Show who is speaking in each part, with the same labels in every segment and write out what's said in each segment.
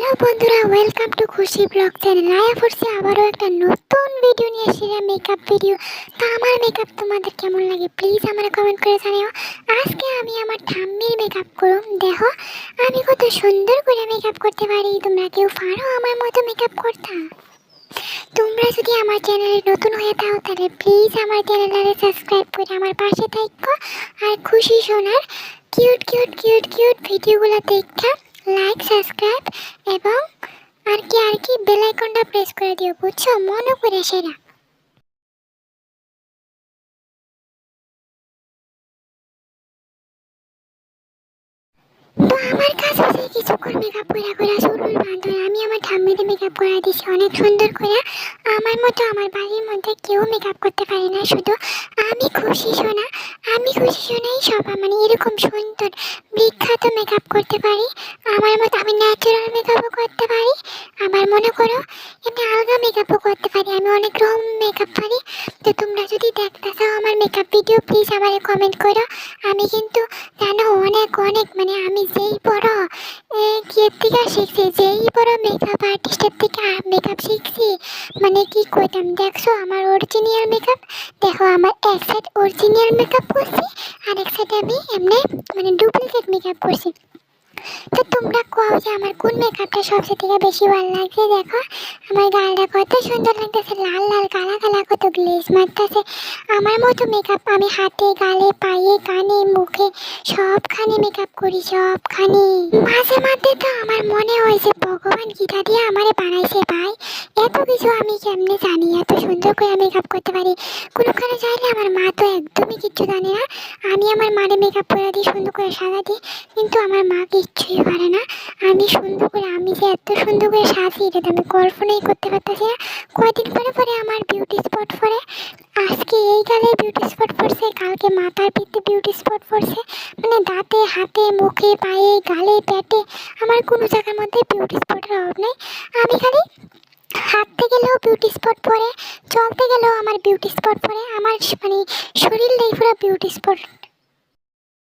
Speaker 1: Hello বন্ধুরা, welcome to খুশি blog channel. আয়া পড়ছি আবারও একটা নতুন ভিডিও নিয়ে এসেছি, মেকআপ ভিডিও। তো আমার মেকআপ তোমাদের কেমন লাগে প্লিজ আমার কমেন্ট করে জানিও। আজকে আমি আমার ঠাম্মির মেকআপ করুম। দেখো আমি কত সুন্দর করে মেকআপ করতে পারি। তোমরা কেউ পারো আমার মতো মেকআপ করতে? তোমরা যদি আমার চ্যানেলে নতুন হয়ে থাকো তাহলে প্লিজ আমার চ্যানেলটাকে সাবস্ক্রাইব করে আমার পাশে থাকো। আর খুশি সোনার কিউট কিউট কিউট কিউট ভিডিওগুলো দেখা লাইক সাবস্ক্রাইব এবং আর কি বেল আইকনটা প্রেস করে দিও, বুঝছো? মনে করে সেরা। তো আমার কাছে কিছুক্ষণ মেকআপ করে শুরুর বান্ধব আমি আমার ঠাম্মিতে মেকআপ করে দিছি অনেক সুন্দর করে। আমার মতো আমার বাড়ির মধ্যে কেউ মেকআপ করতে পারে না, শুধু আমি খুশি সোনা। আমি খুশি সোনাই সব মানে এরকম সুন্দর বিখ্যাত মেকআপ করতে পারি। আমার মতো আমি ন্যাচারাল মেকআপও করতে পারি, আবার মনে করো এমনি আলগা মেকআপও করতে পারি। আমি অনেক রকম মেকআপ পারি। তো তোমরা যদি দেখতে চাও আমার মেকআপ ভিডিও প্লিজ আমার কমেন্ট করো। আমি কিন্তু জানো অনেক অনেক মানে আমি যেই বড় কিয়ের থেকে শিখছি, যেই বড় মেকআপ আর্টিস্টের থেকে মেকআপ শিখছি, মানে কি কইতাম। দেখছো আমার অরিজিনাল মেকআপ, দেখো আমার এক সাইড অরিজিনাল মেকআপ করছি আর এক সাইড আমি এমনি মানে ডুপ্লিকেট মেকআপ করছি। তো তোমরা কও যে আমার কোন মেকআপটা সবচেয়ে থেকে বেশি ভালো লাগছে? দেখো আমার গালটা কত সুন্দর লাগতেছে, লাল লাল কালা কালা কত গ্লেজ মারতেছে। আমার মতো মেকআপ আমি হাতে গালে পায়ে কানে মুখে সবখানে মেকআপ করি, সবখানে। মাঝে মাঝে তো আমার মনে হয় যে ভগবান গীতা দিয়ে আমারে বানাইছে ভাই। এত কিছু আমি কেমনে জানি, এত সুন্দর করে মেকআপ করতে পারি। কোনোখানে চাইলে আমার মা তো একদমই কিচ্ছু জানে না। আমি আমার মারে মেকআপ করে দিই, সুন্দর করে সাজা দিই, কিন্তু আমার মা কিচ্ছুই পারে না। আমি সুন্দর করে আমি যে এত সুন্দর করে সাজি এটা আমি কল্পনাই করতে পারতেছি না। কয়দিন পরে পরে আমার বিউটি স্পট পরে, আজকে এই গালে বিউটি স্পট পড়ছে, কালকে মাথার পিঠে বিউটি স্পট পড়ছে, মানে দাঁতে হাতে মুখে পায়ে গালে পেটে আমার কোনো জায়গার মধ্যে বিউটি স্পটের অভাব নেই। আমি খালি হাঁটতে গেলেও বিউটি স্পট পরে, চলতে গেলেও আমার বিউটি স্পট পরে, আমার মানে শরীরটাই পুরো বিউটি স্পট।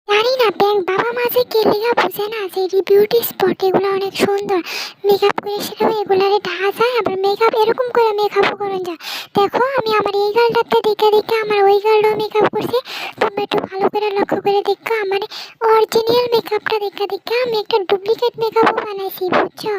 Speaker 1: জানি না বাবা মাঝে কে লেখা বুঝে না যে বিউটি স্পট এগুলো অনেক সুন্দর মেকআপ করে সেটাও এগুলারে ঢাকা যায়, আবার মেকআপ এরকম করে মেকআপও করেন যায়। দেখো আমি আমার এই গালটাতে দেখে দেখে আমার ওই গালটাও মেকআপ করছি। তোমরা একটু ভালো করে লক্ষ্য করে দেখো আমার অরিজিনাল মেকআপটা দেখে দেখে আমি একটা ডুপ্লিকেট মেকআপও বানাইছি, বুঝছো?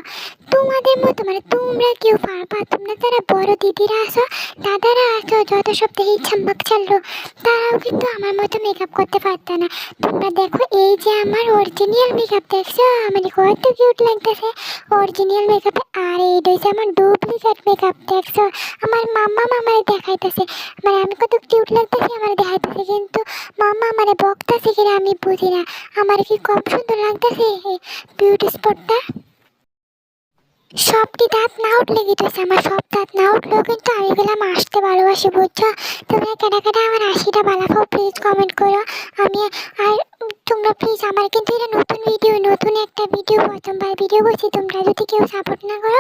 Speaker 1: তোমাদের মতো মানে তোমরা কেউ পারবা, তোমরা যারা বড় দিদিরা আসো দাদারা আসো যত সব দেখি ছাম্বাক চাললো, তারাও কিন্তু আমার মতো মেকআপ করতে পারতো না। তোমরা দেখো এই যে আমার অরিজিনাল মেকআপ, দেখছো মানে কত কিউট লাগতেছে অরিজিনাল মেকআপে। আর এইটা হচ্ছে আমার ডুপ্লিকেট মেকআপ, দেখছো আমার মাম্মা আমারে দেখাইতেছে, মানে আমি কত কিউট লাগতেছে আমার দেখাইতেছে, কিন্তু মাম্মা আমারে বকতেছে কিনা আমি বুঝি না। আমার কি কম সুন্দর লাগতেছে এই বিউটি স্পটটা? সবটি দাঁত না উঠলে কি হয়েছে, আমার সব দাঁত না উঠলেও কিন্তু আমি গেলাম আসতে ভালোবাসি, বুঝছো? তোমরা কেটা কেটা আমার হাসিটা বানাবো প্লিজ কমেন্ট করো। আমি আর তোমরা প্লিজ আমার কিন্তু এটা নতুন ভিডিও, নতুন একটা ভিডিও, প্রথমবার ভিডিও করছি। তোমরা যদি কেউ সাপোর্ট না করো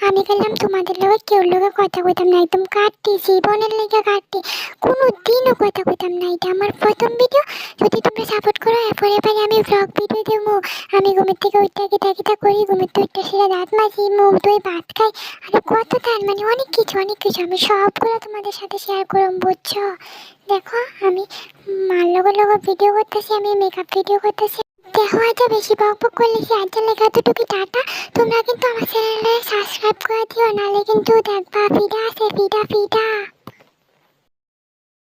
Speaker 1: আমি গেলাম তোমাদের লোক কেউ লোকে কথা কইতাম না, একদম কাটতি জীবনের লেগে কাটতি, কোনো দিনও কথা কইতাম না। এটা আমার প্রথম ভিডিও, যদি তোমরা সাপোর্ট করো এরপরে এবারে আমি ব্লগ ভিডিও দেবো। আমি ঘুমের থেকে উঠতে গিতা করি, ঘুমের থেকে উঠতে সেটা দাঁত মাজি, মুখ ধুই, ভাত খাই, আর কত তার মানে অনেক কিছু আমি সবগুলো তোমাদের সাথে শেয়ার করব, বুঝছো? দেখো আমি মার লগে ভিডিও করতেছি, আমি মেকআপ ভিডিও করতেছি। দেখো আজ বেশি বক করলে কি আজ লেখা দুটুকি টাটা। তোমরা কিন্তু আমার চ্যানেলে সাবস্ক্রাইব করে দিও, নাহলে কিন্তু দেখবা ফিডা আছে ফিডা ফিডা।